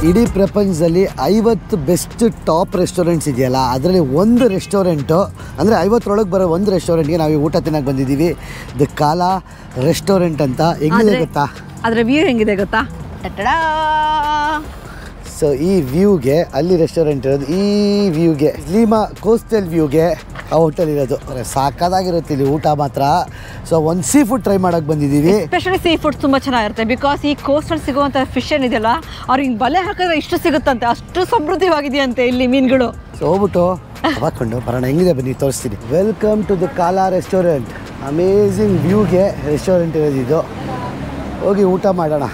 ಇಡೀ ಪ್ರಪಂಚದಲ್ಲಿ 50 ಬೆಸ್ಟ್ ಟಾಪ್ ರೆಸ್ಟೋರೆಂಟ್ಸ್ ಇದೆಯಲ್ಲ, ಅದರಲ್ಲಿ ಒಂದು ರೆಸ್ಟೋರೆಂಟು ಅಂದರೆ 50ರೊಳಗೆ ಬರೋ ಒಂದು ರೆಸ್ಟೋರೆಂಟ್ಗೆ ನಾವು ಊಟ ತಿನ್ನಕ್ಕೆ ಬಂದಿದ್ದೀವಿ. ದ ಕಾಲಾ ರೆಸ್ಟೋರೆಂಟ್ ಅಂತ. ಹೆಂಗಿದೆ ಗೊತ್ತಾ? ಅದರ ವ್ಯೂ ಹೆಂಗಿದೆ ಗೊತ್ತಾ? ಸೊ ಈ ವ್ಯೂಗೆ ಅಲ್ಲಿ ರೆಸ್ಟೋರೆಂಟ್ ಇರೋದು, ಈ ವ್ಯೂಗೆ ಲೀಮಾ ಕೋಸ್ಟಲ್ ವ್ಯೂಗೆ ಆ ಹೋಟೆಲ್ ಇರೋದು. ಸಾಕಾಗಿರುತ್ತೆ ಇಲ್ಲಿ ಊಟ ಮಾತ್ರ. ಸೊ ಒಂದು ಸೀ ಫುಡ್ ಟ್ರೈ ಮಾಡೋಕ್ಕೆ ಬಂದಿದ್ದೀವಿ. ಎಸ್ಪೆಷಲಿ ಸೀ ಫುಡ್ ತುಂಬ ಚೆನ್ನಾಗಿರುತ್ತೆ. ಬಿಕಾಸ್ ಈ ಕೋಸ್ಟಲ್ಲಿ ಸಿಗುವಂಥ ಫಿಶ್ ಏನಿದೆಯಲ್ಲ, ಅವ್ರಿಗೆ ಹಿಂಗೆ ಬಲೆ ಹಾಕಿದ್ರೆ ಇಷ್ಟು ಸಿಗುತ್ತಂತೆ, ಅಷ್ಟು ಸಮೃದ್ಧವಾಗಿದೆಯಂತೆ ಇಲ್ಲಿ ಮೀನುಗಳು. ಸೊ ಹೋಗ್ಬಿಟ್ಟು ಹಾಕೊಂಡು ಬರೋಣ, ಹೆಂಗಿದೆ ಬನ್ನಿ ತೋರಿಸ್ತೀನಿ. ವೆಲ್ಕಮ್ ಟು ದ ಕಾಲಾ ರೆಸ್ಟೋರೆಂಟ್. ಅಮೇಝಿಂಗ್ ವ್ಯೂಗೆ ರೆಸ್ಟೋರೆಂಟ್ ಇರೋದು ಇದು. ಹೋಗಿ ಊಟ ಮಾಡೋಣ.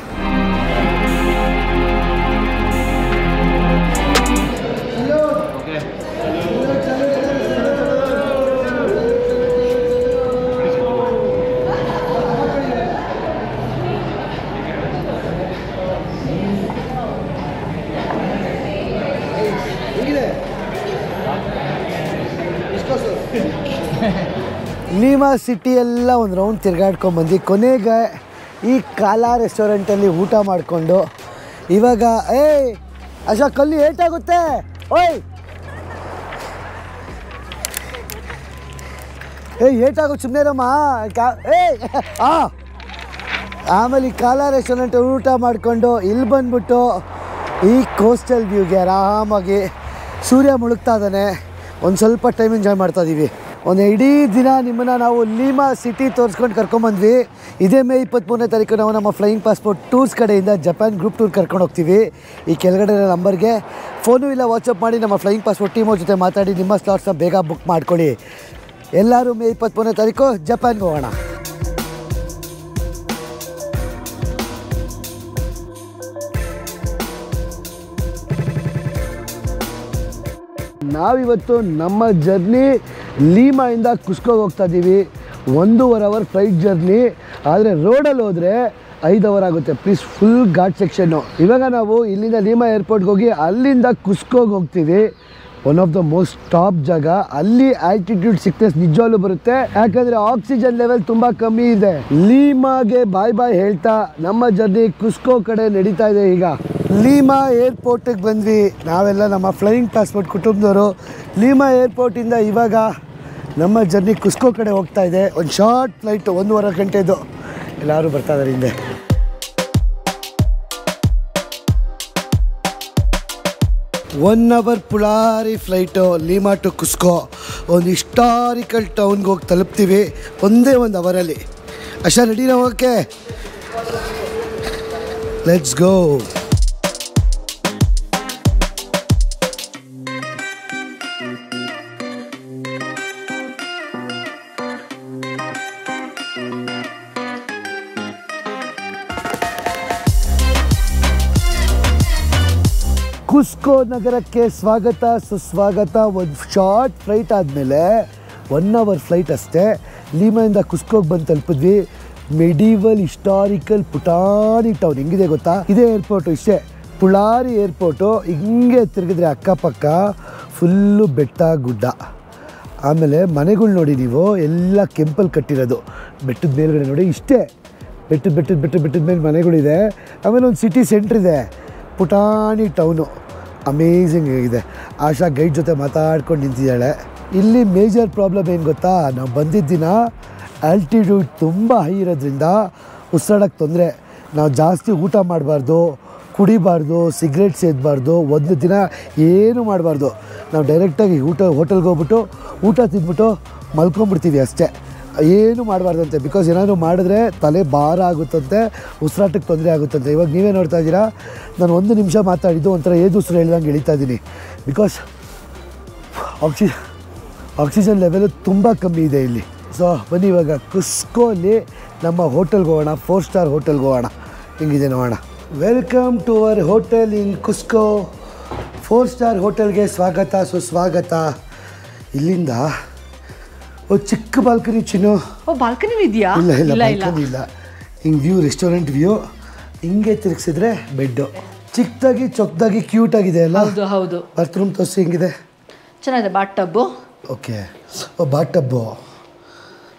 ಲೀಮಾ ಸಿಟಿ ಎಲ್ಲ ಒಂದು ರೌಂಡ್ ತಿರ್ಗಾಡ್ಕೊಂಡ್ಬಂದು ಕೊನೆಗೆ ಈ ಕಾಲಾ ರೆಸ್ಟೋರೆಂಟಲ್ಲಿ ಊಟ ಮಾಡಿಕೊಂಡು ಇವಾಗ ಅಶೋಕ್ ಕಲ್ಲಿ ಏಟಾಗುತ್ತೆ ಓಯ್ ಏಟಾಗುತ್ತೆ ಸುಮ್ಮನೆ ರಮ್ಮ ಆಮೇಲೆ ಈ ಕಾಲಾ ರೆಸ್ಟೋರೆಂಟ್ ಊಟ ಮಾಡಿಕೊಂಡು ಇಲ್ಲಿ ಬಂದ್ಬಿಟ್ಟು ಈ ಕೋಸ್ಟಲ್ ವ್ಯೂಗೆ ಆರಾಮಾಗಿ ಸೂರ್ಯ ಮುಳುಗ್ತಾ ಇದ್ದಾನೆ. ಒಂದು ಸ್ವಲ್ಪ ಟೈಮ್ ಎಂಜಾಯ್ ಮಾಡ್ತಾಯಿದ್ದೀವಿ. ಒಂದು ಇಡೀ ದಿನ ನಿಮ್ಮನ್ನು ನಾವು ಲೀಮಾ ಸಿಟಿ ತೋರಿಸ್ಕೊಂಡು ಕರ್ಕೊಂಬಂದ್ವಿ. ಇದೇ ಮೇ 23ನೇ ತಾರೀಕು ನಾವು ನಮ್ಮ ಫ್ಲೈಯಿಂಗ್ ಪಾಸ್ಪೋರ್ಟ್ ಟೂರ್ಸ್ ಕಡೆಯಿಂದ ಜಪಾನ್ ಗ್ರೂಪ್ ಟೂರ್ ಕರ್ಕೊಂಡು ಹೋಗ್ತೀವಿ. ಈ ಕೆಳಗಡೆ ನಂಬರ್ಗೆ ಫೋನು ಇಲ್ಲ ವಾಟ್ಸಪ್ ಮಾಡಿ ನಮ್ಮ ಫ್ಲೈಯಿಂಗ್ ಪಾಸ್ಪೋರ್ಟ್ ಟೀಮ್ ಅವ್ರ ಜೊತೆ ಮಾತಾಡಿ ನಿಮ್ಮ ಸ್ಲಾಟ್ಸ್ನ ಬೇಗ ಬುಕ್ ಮಾಡ್ಕೊಳ್ಳಿ. ಎಲ್ಲರೂ ಮೇ 23ನೇ ತಾರೀಕು ಜಪಾನ್ಗೆ ಹೋಗೋಣ. ನಾವಿವತ್ತು ನಮ್ಮ ಜರ್ನಿ ಲೀಮಾಯಿಂದ ಕುಸ್ಕೋಗೆ ಹೋಗ್ತಾ ಇದ್ದೀವಿ. 1.5 ಅವರ್ ಫ್ಲೈಟ್ ಜರ್ನಿ, ಆದರೆ ರೋಡಲ್ಲಿ ಹೋದರೆ 5 ಅವರ್ ಆಗುತ್ತೆ. Please full ghat section. ಇವಾಗ ನಾವು ಇಲ್ಲಿಂದ ಲೀಮಾ ಏರ್ಪೋರ್ಟ್ಗೆ ಹೋಗಿ ಅಲ್ಲಿಂದ ಕುಸ್ಕೋಗೆ ಹೋಗ್ತೀವಿ. One of the most top ಜಾಗ. ಅಲ್ಲಿ ಆಲ್ಟಿಟ್ಯೂಡ್ ಸಿಕ್ನೆಸ್ ನಿಜವಾಗ್ಲೂ ಬರುತ್ತೆ, ಯಾಕಂದರೆ ಆಕ್ಸಿಜನ್ ಲೆವೆಲ್ ತುಂಬ ಕಮ್ಮಿ ಇದೆ. ಲೀಮಾಗೆ ಬಾಯ್ ಹೇಳ್ತಾ ನಮ್ಮ ಜರ್ನಿ ಕುಸ್ಕೋ ಕಡೆ ನಡೀತಾ ಇದೆ. ಈಗ ಲೀಮಾ ಏರ್ಪೋರ್ಟಿಗೆ ಬಂದ್ವಿ ನಾವೆಲ್ಲ, ನಮ್ಮ ಫ್ಲೈಯಿಂಗ್ ಪಾಸ್ಪೋರ್ಟ್ ಕುಟುಂಬದವರು. ಲೀಮಾ ಏರ್ಪೋರ್ಟಿಂದ ಇವಾಗ ನಮ್ಮ ಜರ್ನಿ ಕುಸ್ಕೋ ಕಡೆ ಹೋಗ್ತಾ ಇದೆ. ಒಂದು ಶಾರ್ಟ್ ಫ್ಲೈಟು, 1.5 ಗಂಟೆದು. ಎಲ್ಲರೂ ಬರ್ತಾ ಇದ್ದಾರೆ ಹಿಂದೆ. 1 hour ಪುಳಾರಿ ಫ್ಲೈಟು ಲೀಮಾ ಟು ಕುಸ್ಕೋ. ಒಂದು ಹಿಸ್ಟಾರಿಕಲ್ ಟೌನ್ಗೆ ಹೋಗಿ ತಲುಪ್ತೀವಿ ಒಂದೇ 1 ಅವರಲ್ಲಿ. ಅಷ್ಟೇ ರೆಡಿನಾ? Okay, let's go. ಕುಸ್ಕೋ ನಗರಕ್ಕೆ ಸ್ವಾಗತ ಸುಸ್ವಾಗತ. ಒಂದು ಶಾರ್ಟ್ ಫ್ಲೈಟ್ ಆದಮೇಲೆ 1 hour ಫ್ಲೈಟ್ ಅಷ್ಟೇ. ಲೀಮಾಯಿಂದ ಕುಸ್ಕೋಗೆ ಬಂದು ತಲುಪಿದ್ವಿ. ಮೆಡಿವಲ್ ಹಿಸ್ಟಾರಿಕಲ್ ಪುಟಾಣಿ ಟೌನ್. ಹೆಂಗಿದೆ ಗೊತ್ತಾ? ಇದೇ ಏರ್ಪೋರ್ಟು, ಇಷ್ಟೇ ಪುಳಾರಿ ಏರ್ಪೋರ್ಟು. ಹಿಂಗೆ ತಿರುಗಿದ್ರೆ ಅಕ್ಕಪಕ್ಕ ಫುಲ್ಲು ಬೆಟ್ಟ ಗುಡ್ಡ. ಆಮೇಲೆ ಮನೆಗಳು ನೋಡಿ ನೀವು, ಎಲ್ಲ ಕೆಂಪಲ್ಲಿ ಕಟ್ಟಿರೋದು. ಬೆಟ್ಟದ ಮೇಲ್ಗಡೆ ನೋಡಿ, ಇಷ್ಟೇ ಬೆಟ್ಟದ ಮೇಲೆ ಮನೆಗಳಿದೆ. ಆಮೇಲೆ ಒಂದು ಸಿಟಿ ಸೆಂಟ್ರ್ ಇದೆ, ಪುಟಾಣಿ ಟೌನು. ಅಮೇಝಿಂಗ್ ಆಗಿದೆ. ಆಶಾ ಗೈಡ್ ಜೊತೆ ಮಾತಾಡ್ಕೊಂಡು ನಿಂತಿದ್ದಾಳೆ. ಇಲ್ಲಿ ಮೇಜರ್ ಪ್ರಾಬ್ಲಮ್ ಏನು ಗೊತ್ತಾ? ನಾವು ಬಂದಿದ್ದ ದಿನ ಆಲ್ಟಿಟ್ಯೂಡ್ ತುಂಬ ಹೈ ಇರೋದ್ರಿಂದ ಉಸಿರಾಡೋಕ್ಕೆ ತೊಂದರೆ. ನಾವು ಜಾಸ್ತಿ ಊಟ ಮಾಡಬಾರ್ದು, ಕುಡಿಬಾರ್ದು, ಸಿಗ್ರೆಟ್ ಸೇದಬಾರ್ದು, ಒಂದು ದಿನ ಏನೂ ಮಾಡಬಾರ್ದು. ನಾವು ಡೈರೆಕ್ಟಾಗಿ ಹೋಟೆಲ್ಗೆ ಹೋಗ್ಬಿಟ್ಟು ಊಟ ತಿಂದ್ಬಿಟ್ಟು ಮಲ್ಕೊಂಡ್ಬಿಡ್ತೀವಿ ಅಷ್ಟೇ. ಏನು ಮಾಡಬಾರ್ದಂತೆ. ಬಿಕಾಸ್ ಏನಾದರೂ ಮಾಡಿದ್ರೆ ತಲೆ ಭಾರ ಆಗುತ್ತಂತೆ, ಉಸಿರಾಟಕ್ಕೆ ತೊಂದರೆ ಆಗುತ್ತಂತೆ. ಇವಾಗ ನೀವೇ ನೋಡ್ತಾ ಇದ್ದೀರಾ, ನಾನು 1 ನಿಮಿಷ ಮಾತಾಡಿದ್ದು ಒಂಥರ ಉಸಿರು ಹೇಳ್ದಂಗೆ ಎಳಿತಾ ಇದ್ದೀನಿ. ಬಿಕಾಸ್ ಆಕ್ಸಿಜನ್ ಲೆವೆಲು ತುಂಬ ಕಮ್ಮಿ ಇದೆ ಇಲ್ಲಿ. ಸೊ ಬನ್ನಿ ಇವಾಗ ಕುಸ್ಕೋಲಿ ನಮ್ಮ ಹೋಟೆಲ್ಗೆ ಹೋಗೋಣ, 4 ಸ್ಟಾರ್ ಹೋಟೆಲ್ಗೆ ಹೋಗೋಣ. ಹಿಂಗಿದೆ ನೋಡೋಣ. Welcome to our hotel in Cusco. 4 star ಹೋಟೆಲ್ಗೆ ಸ್ವಾಗತ ಸುಸ್ವಾಗತ. ಇಲ್ಲಿಂದ ಚಿಕ್ಕ ಬಾಲ್ಕನಿ ಚಿನ್ನು. ಬಾಲ್ಕನಿ ಇದೆಯಾ? ಇಲ್ಲ ಬಾಲ್ಕನಿ ಇಲ್ಲ. ಹಿಂಗೆ ವ್ಯೂ, ರೆಸ್ಟೋರೆಂಟ್ ವ್ಯೂ. ಹಿಂಗೆ ತಿರುಗಿಸಿದ್ರೆ ಬೆಡ್ಡು. ಚಿಕ್ಕದಾಗಿ ಚೊಕ್ಕದಾಗಿ ಕ್ಯೂಟಾಗಿದೆ ಅಲ್ಲ? ಹೌದು. ಬಾತ್ರೂಮ್ ತೋರಿಸಿ, ಹಿಂಗಿದೆ. ಚೆನ್ನಾಗಿದೆ. Bath tub. Okay, bath tub.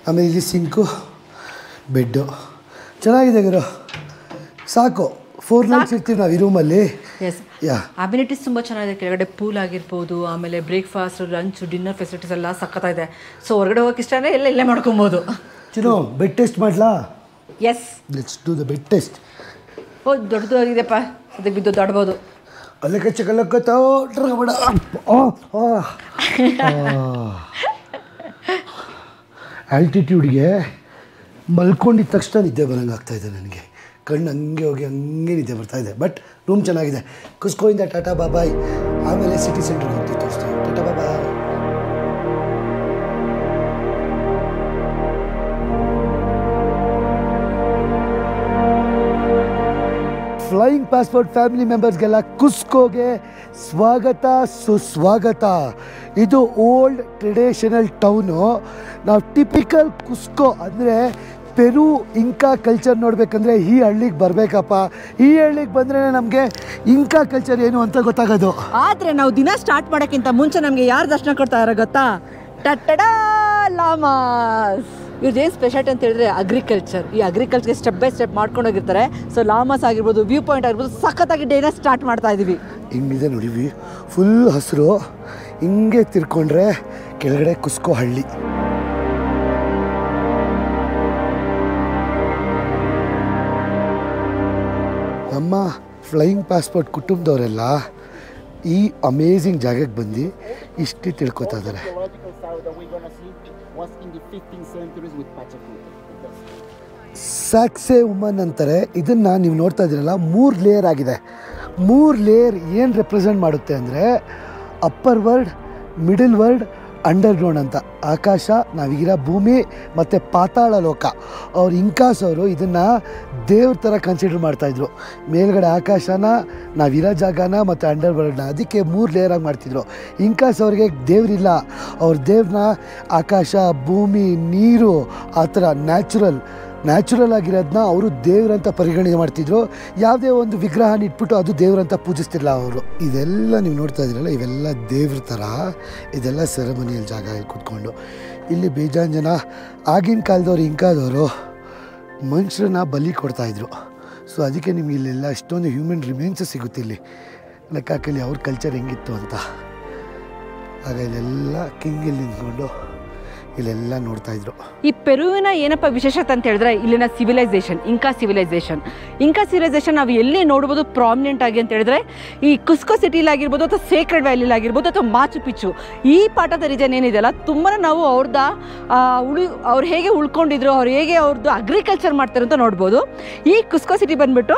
ಆಮೇಲೆ ಇಲ್ಲಿ ಸಿಂಕು, ಬೆಡ್ಡು. ಚೆನ್ನಾಗಿದೆ ಗುರು, ಸಾಕು. 4 nights ಇರ್ತೀವಿ ನಾವು ಈ ರೂಮಲ್ಲಿ. ಎಸ್, ಅಮ್ಯುನಿಟೀಸ್ ತುಂಬ ಚೆನ್ನಾಗಿದೆ. ಕೆಳಗಡೆ ಪೂಲ್ ಆಗಿರ್ಬೋದು, ಆಮೇಲೆ ಬ್ರೇಕ್ಫಾಸ್ಟ್, ಲಂಚ್, ಡಿನ್ನರ್ ಫೆಸಿಲಿಟೀಸ್ ಎಲ್ಲ ಸಕ್ಕತ್ತಾಗಿದೆ. ಸೊ ಹೊರಗಡೆ ಹೋಗೋಕೆ ಇಷ್ಟನೇ ಇಲ್ಲೇ ಮಾಡ್ಕೊಬೋದು. ಚಿನ್ನು, ಬೆಡ್ ಟೆಸ್ಟ್ ಮಾಡಲಾ? Yes, let's do the bed test. ದೊಡ್ಡದು ಆಗಿದೆಪ್ಪ, ಅದಕ್ಕೆ ಬಿದ್ದು ದೊಡ್ಬೋದು. ಅಲ್ಲೇ ಕಚ್ಚಕಲ್ಲಕ್ಕೋ ಬೇಡ. ಆಲ್ಟಿಟ್ಯೂಡ್ಗೆ ಮಲ್ಕೊಂಡಿದ್ದ ತಕ್ಷಣ ನಿದ್ದೆ ಬರೋಂಗೆ ಆಗ್ತಾಯಿದೆ ನನಗೆ. ಕಣ್ಣು ಹಂಗೆ ಹೋಗಿ ಹಂಗೆ ನಿದ್ದೆ ಬರ್ತಾಯಿದೆ. ಬಟ್ ರೂಮ್ ಚೆನ್ನಾಗಿದೆ. ಕುಸ್ಕೋಯಿಂದ ಟಾಟಾ ಬಾಬಾಯ್. ಆಮೇಲೆ ಸಿಟಿ ಸೆಂಟ್ರಿಗೆ ಹೋಗ್ತೀವಿ, ತೋರಿಸ್ತೀವಿ. Tata bye bye. Flying passport family ಮೆಂಬರ್ಸ್ಗೆಲ್ಲ ಕುಸ್ಕೋಗೆ ಸ್ವಾಗತ ಸುಸ್ವಾಗತ. ಇದು ಓಲ್ಡ್ ಟ್ರೆಡಿಷನಲ್ ಟೌನು. ನಾವು ಟಿಪಿಕಲ್ ಕುಸ್ಕೋ ಅಂದರೆ ಪೆರು ಇಂಕಾ ಕಲ್ಚರ್ ನೋಡಬೇಕಂದ್ರೆ ಈ ಹಳ್ಳಿಗೆ ಬರಬೇಕಪ್ಪ. ಈ ಹಳ್ಳಿಗೆ ಬಂದರೆ ನಮಗೆ ಇಂಕಾ ಕಲ್ಚರ್ ಏನು ಅಂತ ಗೊತ್ತಾಗೋದು. ಆದರೆ ನಾವು ದಿನ ಸ್ಟಾರ್ಟ್ ಮಾಡೋಕ್ಕಿಂತ ಮುಂಚೆ ನಮಗೆ ಯಾರು ದರ್ಶನ ಕೊಡ್ತಾ ಇರೋ ಗೊತ್ತಾ? ಟಟ್ಟಡಾ ಲಾಮಾಸ್. ಇವ್ರದ್ದೇನು ಸ್ಪೆಷಾಲಿಟಿ ಅಂತ ಹೇಳಿದ್ರೆ ಅಗ್ರಿಕಲ್ಚರ್. ಈ ಅಗ್ರಿಕಲ್ಚರ್ಗೆ ಸ್ಟೆಪ್ ಬೈ ಸ್ಟೆಪ್ ಮಾಡ್ಕೊಂಡು ಹೋಗಿರ್ತಾರೆ. ಸೊ ಲಾಮಾಸ್ ಆಗಿರ್ಬೋದು, ವ್ಯೂ ಪಾಯಿಂಟ್ ಆಗಿರ್ಬೋದು, ಸಖತ್ತಾಗಿ ಡೇನ ಸ್ಟಾರ್ಟ್ ಮಾಡ್ತಾ ಇದ್ದೀವಿ. ಹಿಂಗಿದೆ ನೋಡಿ, ಫುಲ್ ಹಸಿರು. ಹಿಂಗೆ ತಿರ್ಕೊಂಡ್ರೆ ಕೆಳಗಡೆ ಕುಸ್ಕೋ ಹಳ್ಳಿ. ನಮ್ಮ ಫ್ಲೈಯಿಂಗ್ ಪಾಸ್ಪೋರ್ಟ್ ಕುಟುಂಬದವರೆಲ್ಲ ಈ ಅಮೇಝಿಂಗ್ ಜಾಗಕ್ಕೆ ಬಂದು ಇಷ್ಟು ತಿಳ್ಕೊತಾ ಇದ್ದಾರೆ. ಸ್ಯಾಕ್ಸೆ ವುಮನ್ ಅಂತಾರೆ ಇದನ್ನು. ನೀವು ನೋಡ್ತಾ ಇದ್ದೀರಲ್ಲ, 3 ಲೇಯರ್ ಆಗಿದೆ. 3 ಲೇಯರ್ ಏನು ರೆಪ್ರೆಸೆಂಟ್ ಮಾಡುತ್ತೆ ಅಂದರೆ upper world, middle world, underground ಅಂತ. ಆಕಾಶ, ನಾವೀಗಿರೋ ಭೂಮಿ ಮತ್ತು ಪಾತಾಳ ಲೋಕ. ಅವ್ರು ಇಂಕಾಸ್ ಅವರು ಇದನ್ನು ದೇವ್ರ ಥರ ಕನ್ಸಿಡರ್ ಮಾಡ್ತಾಯಿದ್ರು. ಮೇಲ್ಗಡೆ ಆಕಾಶನ, ನಾವಿರೋ ಜಾಗನ ಮತ್ತು ಅಂಡರ್ವರ್ಲ್ಡ್ನ. ಅದಕ್ಕೆ 3 ಲೇಯರಾಗಿ ಮಾಡ್ತಿದ್ರು. ಇಂಕಾಸ್ ಅವ್ರಿಗೆ ದೇವ್ರಿಲ್ಲ. ಅವ್ರ ದೇವ್ರನ್ನ ಆಕಾಶ, ಭೂಮಿ, ನೀರು, ಆ ಥರ ನ್ಯಾಚುರಲ್ ಆಗಿರೋದನ್ನ ಅವರು ದೇವ್ರಂತ ಪರಿಗಣನೆ ಮಾಡ್ತಿದ್ರು. ಯಾವುದೇ ಒಂದು ವಿಗ್ರಹನ ಇಟ್ಬಿಟ್ಟು ಅದು ದೇವ್ರಂತ ಪೂಜಿಸ್ತಿಲ್ಲ ಅವರು. ಇದೆಲ್ಲ ನೀವು ನೋಡ್ತಾ ಇದ್ದೀರಲ್ಲ, ಇವೆಲ್ಲ ದೇವ್ರ ಥರ. ಇದೆಲ್ಲ ಸೆರೆಮನಿಯಲ್ ಜಾಗ ಕೂತ್ಕೊಂಡು. ಇಲ್ಲಿ ಬೇಜಾನ್ ಜನ ಆಗಿನ ಕಾಲದವ್ರು, ಇಂಕಾದವರು ಮನುಷ್ಯರನ್ನ ಬಲಿ ಕೊಡ್ತಾಯಿದ್ರು. ಸೊ ಅದಕ್ಕೆ ನಿಮ್ಗೆ ಇಲ್ಲೆಲ್ಲ ಅಷ್ಟೊಂದು ಹ್ಯೂಮನ್ ರಿಮೇನ್ಸ್ ಸಿಗುತ್ತೆ ಇಲ್ಲಿ. ಲೆಕ್ಕಾಕಲ್ಲಿ ಅವ್ರ ಕಲ್ಚರ್ ಹೆಂಗಿತ್ತು ಅಂತ. ಆಗ ಇಲ್ಲೆಲ್ಲ ಕಿಂಗ್ ಇಲ್ಲಿ ನಿಂತ್ಕೊಂಡು ಇಲ್ಲೆಲ್ಲ ನೋಡ್ತಾ ಇದ್ರು. ಈ ಪೆರುವಿನ ಏನಪ್ಪ ವಿಶೇಷತೆ ಅಂತ ಹೇಳಿದ್ರೆ ಇಲ್ಲಿನ ಸಿವಿಲೈಸೇಷನ್, ಇಂಕಾ ಸಿವಿಲೈಸೇಷನ್ ನಾವು ಎಲ್ಲಿ ನೋಡ್ಬೋದು ಪ್ರಾಮಿನೆಂಟ್ ಆಗಿ ಅಂತ ಹೇಳಿದ್ರೆ ಈ ಕುಸ್ಕೋ ಸಿಟಿಲಾಗಿರ್ಬೋದು ಅಥವಾ ಸೇಕ್ರೆಡ್ ವ್ಯಾಲಿಲಾಗಿರ್ಬೋದು ಅಥವಾ ಮಾಚು ಪಿಚ್ಚು, ಈ ಪಾರ್ಟ್ ಆಫ್ ದ ರೀಜನ್ ಏನಿದೆಯಲ್ಲ ತುಂಬಾ ನಾವು ಅವ್ರು ಹೇಗೆ ಉಳ್ಕೊಂಡಿದ್ರು, ಅವ್ರು ಹೇಗೆ ಅವ್ರದ್ದು ಅಗ್ರಿಕಲ್ಚರ್ ಮಾಡ್ತಾರೆ ಅಂತ ನೋಡ್ಬೋದು. ಈ ಕುಸ್ಕೋ ಸಿಟಿ ಬಂದ್ಬಿಟ್ಟು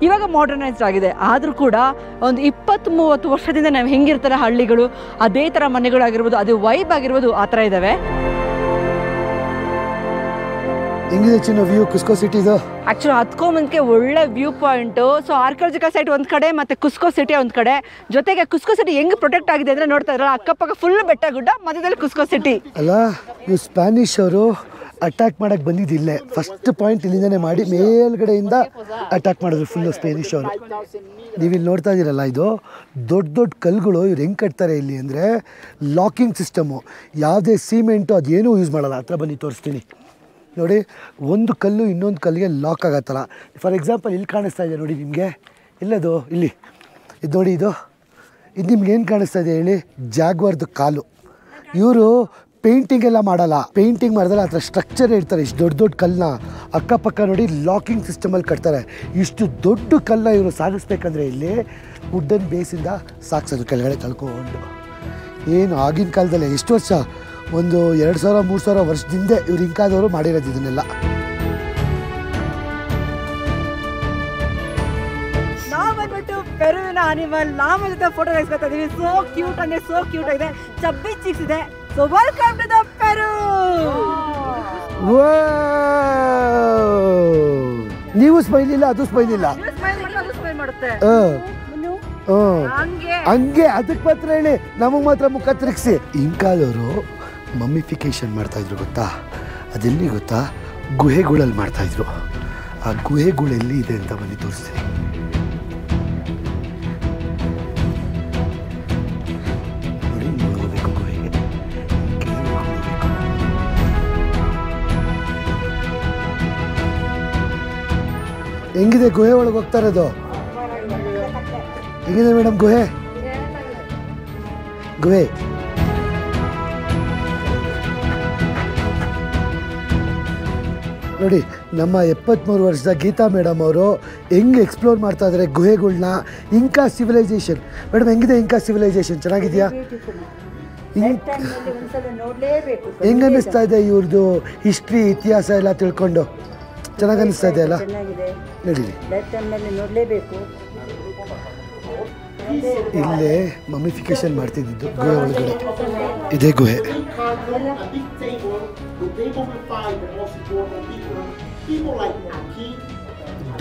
ಇವಾಗ ಮಾಡರ್ನೈಸ್ಡ್ ಆಗಿದೆ, ಆದರೂ ಕೂಡ ಒಂದು 20-30 ವರ್ಷದಿಂದ ನಾವು ಹೆಂಗಿರ್ತಾರೆ ಹಳ್ಳಿಗಳು, ಅದೇ ಥರ ಮನೆಗಳಾಗಿರ್ಬೋದು, ಅದು ವೈಬ್ ಆಗಿರ್ಬೋದು, ಆ ಥರ ಇದ್ದಾವೆ. ಹೆಂಗಿದೆ ಚಿನ್ನ ವ್ಯೂ ಕುಸ್ಕೋ ಸಿಟಿದು? ಆ್ಯಕ್ಚುಲಿ ಹತ್ಕೊಂಬಂದಕ್ಕೆ ಒಳ್ಳೆ view point. So archaeological site ಒಂದು ಕಡೆ ಮತ್ತು ಕುಸ್ಕೋ ಸಿಟಿ ಒಂದು ಕಡೆ. ಜೊತೆಗೆ ಕುಸ್ಕೋ ಸಿಟಿ ಹೆಂಗೆ ಪ್ರೊಟೆಕ್ಟ್ ಆಗಿದೆ ಅಂದರೆ ನೋಡ್ತಾ ಇದ್ರಲ್ಲ, ಅಕ್ಕಪಕ್ಕ ಫುಲ್ ಬೆಟ್ಟ ಗುಡ್ಡ, ಮಧ್ಯದಲ್ಲಿ ಕುಸ್ಕೋ ಸಿಟಿ. ಅಲ್ಲ, ಇವು ಸ್ಪ್ಯಾನಿಷ್ ಅವರು ಅಟ್ಯಾಕ್ ಮಾಡಕ್ಕೆ ಬಂದಿದ್ದಿಲ್ಲೇ. ಫಸ್ಟ್ ಪಾಯಿಂಟ್ ಇಲ್ಲಿಂದನೇ ಮಾಡಿ ಮೇಲ್ಗಡೆಯಿಂದ ಅಟ್ಯಾಕ್ ಮಾಡಿದ್ರು ಫುಲ್ಲು ಸ್ಪ್ಯಾನಿಷ್ ಅವರು. ನೀವಿಲ್ಲಿ ನೋಡ್ತಾ ಇದ್ದೀರಲ್ಲ, ಇದು ದೊಡ್ಡ ದೊಡ್ಡ ಕಲ್ಲುಗಳು. ಇವ್ರು ಹೆಂಗೆ ಕಟ್ತಾರೆ ಇಲ್ಲಿ ಅಂದರೆ ಲಾಕಿಂಗ್ ಸಿಸ್ಟಮು, ಯಾವುದೇ ಸಿಮೆಂಟು ಅದೇನೂ ಯೂಸ್ ಮಾಡಲ್ಲ. ಹತ್ರ ಬನ್ನಿ ತೋರಿಸ್ತೀನಿ ನೋಡಿ. ಒಂದು ಕಲ್ಲು ಇನ್ನೊಂದು ಕಲ್ಲಿಗೆ ಲಾಕ್ ಆಗತ್ತಲ್ಲ. ಫಾರ್ ಎಕ್ಸಾಂಪಲ್ ಇಲ್ಲಿ ಕಾಣಿಸ್ತಾ ಇದೆ ನೋಡಿ ನಿಮಗೆ, ಎಲ್ಲದು ಇಲ್ಲಿ ಇದು ನೋಡಿ, ಇದು ನಿಮ್ಗೆ ಏನು ಕಾಣಿಸ್ತಾ ಇದೆ ಹೇಳಿ? ಜಾಗ್ವಾರ್ದು ಕಾಲು. ಇವರು ಪೇಂಟಿಂಗ್ ಎಲ್ಲ ಮಾಡಲ್ಲ, ಪೇಂಟಿಂಗ್ ಮಾಡಿದ್ರೆ ಆ ಥರ ಸ್ಟ್ರಕ್ಚರ್ ಇರ್ತಾರೆ. ಇಷ್ಟು ದೊಡ್ಡ ದೊಡ್ಡ ಕಲ್ಲನ್ನ ಅಕ್ಕಪಕ್ಕ ನೋಡಿ ಲಾಕಿಂಗ್ ಸಿಸ್ಟಮಲ್ಲಿ ಕಟ್ತಾರೆ. ಇಷ್ಟು ದೊಡ್ಡ ಕಲ್ಲನ್ನ ಇವರು ಸಾಗಿಸ್ಬೇಕಂದ್ರೆ ಇಲ್ಲಿ ವುಡ್ಡನ್ ಬೇಸಿಂದ ಸಾಗಿಸೋದು ಕೆಳಗಡೆ ಕಳ್ಕೊಂಡು. ಏನು ಆಗಿನ ಕಾಲದಲ್ಲಿ ಎಷ್ಟು ವರ್ಷ, ಒಂದು 2000-3000 ವರ್ಷದಿಂದ ಇವ್ರು ಇಂಕಾದವರು ಮಾಡಿರೋದು ಇದನ್ನೆಲ್ಲ. ನಾವು ಬಂದ್ಬಿಟ್ಟು ಪೆರುವಿನ ಅನಿಮಲ್ ಲಾಮ ಜೊತೆ ಫೋಟೋ ತೆಗೆಸ್ಕೊತಾ ಇದೀವಿ. ಸೋ ಕ್ಯೂಟ್ ಅಂದರೆ ಸೋ ಕ್ಯೂಟ್ ಆಗಿದೆ, ಚಬ್ಬಿ ಚಿಕ್ಸ್ ಇದೆ. ಸೊ ವೆಲ್ಕಮ್ ಟು ದ ಪೆರು. ನೀವು ಸ್ಮೈಲ್ ಇಲ್ಲ, ಅದು ಸ್ಮೈಲ್ ಇಲ್ಲ, ಮಾಡುತ್ತೆ ಹಂಗೆ. ಅದಕ್ಕೆ ಮಾತ್ರ ಹೇಳಿ, ನಮಗೆ ಮಾತ್ರ ಮುಖ ತಿರುಗಿಸಿ. ಇಂಕಾದವರು ಮಮ್ಮಿಫಿಕೇಶನ್ ಮಾಡ್ತಾಯಿದ್ರು ಗೊತ್ತಾ? ಅದೆಲ್ಲಿ ಗೊತ್ತಾ? ಗುಹೆಗಳಲ್ಲಿ ಮಾಡ್ತಾಯಿದ್ರು. ಆ ಗುಹೆಗಳೆಲ್ಲಿ ಇದೆ ಅಂತ ಬನ್ನಿ ತೋರಿಸ್ತೀನಿ. ನೋಡಿ, ಹೋಗಬೇಕು ಗುಹೆಗೆ. ಹೆಂಗಿದೆ ಗುಹೆ ಒಳಗೆ ಹೋಗ್ತಾ ಇರೋದು? ಹೆಂಗಿದೆ ಮೇಡಮ್ ಗುಹೆ? ನೋಡಿ, ನಮ್ಮ 73 ವರ್ಷದ ಗೀತಾ ಮೇಡಮ್ ಅವರು ಹೆಂಗೆ ಎಕ್ಸ್ಪ್ಲೋರ್ ಮಾಡ್ತಾ ಇದ್ದಾರೆ ಗುಹೆಗಳ್ನ. ಇಂಕಾ ಸಿವಿಲೈಸೇಷನ್ ಮೇಡಮ್ ಹೆಂಗಿದೆ? ಇಂಕಾ ಸಿವಿಲೈಸೇಷನ್ ಚೆನ್ನಾಗಿದೆಯಾ? ಹೆಂಗೆ ಅನ್ನಿಸ್ತಾ ಇದೆ ಇವ್ರದ್ದು ಹಿಸ್ಟ್ರಿ, ಇತಿಹಾಸ ಎಲ್ಲ ತಿಳ್ಕೊಂಡು? ಚೆನ್ನಾಗಿ ಅನ್ನಿಸ್ತಾ ಇದೆ ಅಲ್ಲ? ನಡೀರಿ. ಇಲ್ಲೇ ಮಮ್ಮಿಫಿಕೇಶನ್ ಮಾಡ್ತಿದ್ದು ಗುಹೆ ಒಳಗಡೆ. ಇದೇ ಗುಹೆ.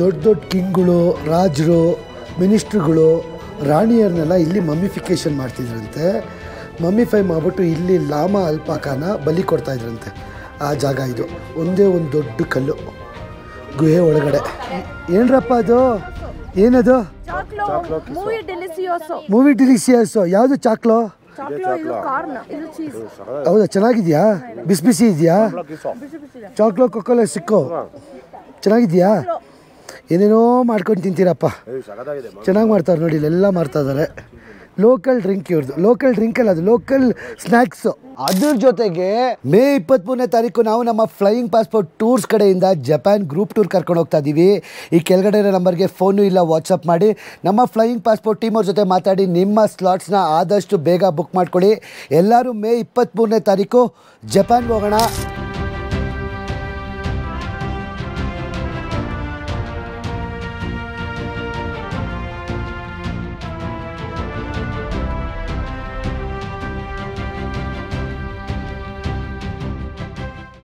ದೊಡ್ಡ ದೊಡ್ಡ ಕಿಂಗ್ಗಳು, ರಾಜರು, ಮಿನಿಸ್ಟ್ರುಗಳು, ರಾಣಿಯರನ್ನೆಲ್ಲ ಇಲ್ಲಿ ಮಮ್ಮಿಫಿಕೇಶನ್ ಮಾಡ್ತಿದ್ರಂತೆ. ಮಮ್ಮಿಫೈ ಮಾಡಿಬಿಟ್ಟು ಇಲ್ಲಿ ಲಾಮ ಅಲ್ಪಾಕಾನ ಬಲಿ ಕೊಡ್ತಾಯಿದ್ರಂತೆ. ಆ ಜಾಗ ಇದು. ಒಂದೇ ಒಂದು ದೊಡ್ಡ ಕಲ್ಲು ಗುಹೆ ಒಳಗಡೆ. ಏನರಪ್ಪ ಅದು? ಏನದು? Movie delicious. ಯಾವುದು ಚಾಕ್ಲೋ? ಹೌದಾ, ಚೆನ್ನಾಗಿದ್ಯಾ? ಬಿಸಿ ಬಿಸಿ ಇದೆಯಾ? ಚಾಕ್ಲೋ ಕೊಕೊಲ ಸಿಕ್ಕೋ ಚೆನ್ನಾಗಿದ್ಯಾ? ಏನೇನೋ ಮಾಡ್ಕೊಂಡು ತಿಂತೀರಪ್ಪ. ಚೆನ್ನಾಗಿ ಮಾಡ್ತಾರೆ ನೋಡಿ, ಇಲ್ಲೆಲ್ಲ ಮಾಡ್ತಾ ಇದ್ದಾರೆ. ಲೋಕಲ್ ಡ್ರಿಂಕ್ ಇವ್ರದ್ದು. ಲೋಕಲ್ ಡ್ರಿಂಕ್ ಅಲ್ಲ, ಅದು ಲೋಕಲ್ ಸ್ನ್ಯಾಕ್ಸು. ಅದ್ರ ಜೊತೆಗೆ ಮೇ 23ನೇ ತಾರೀಕು ನಾವು ನಮ್ಮ ಫ್ಲೈಯಿಂಗ್ ಪಾಸ್ಪೋರ್ಟ್ ಟೂರ್ಸ್ ಕಡೆಯಿಂದ ಜಪಾನ್ ಗ್ರೂಪ್ ಟೂರ್ ಕರ್ಕೊಂಡು ಹೋಗ್ತಾ ಇದ್ದೀವಿ. ಈ ಕೆಳಗಡೆ ನಂಬರ್ಗೆ ಫೋನು ಇಲ್ಲ, ವಾಟ್ಸಪ್ ಮಾಡಿ ನಮ್ಮ ಫ್ಲೈಯಿಂಗ್ ಪಾಸ್ಪೋರ್ಟ್ ಟೀಮ್ ಅವ್ರ ಜೊತೆ ಮಾತಾಡಿ ನಿಮ್ಮ ಸ್ಲಾಟ್ಸ್ನ ಆದಷ್ಟು ಬೇಗ ಬುಕ್ ಮಾಡ್ಕೊಳ್ಳಿ. ಎಲ್ಲರೂ ಮೇ 23ನೇ ತಾರೀಕು ಜಪಾನ್ಗೆ ಹೋಗೋಣ.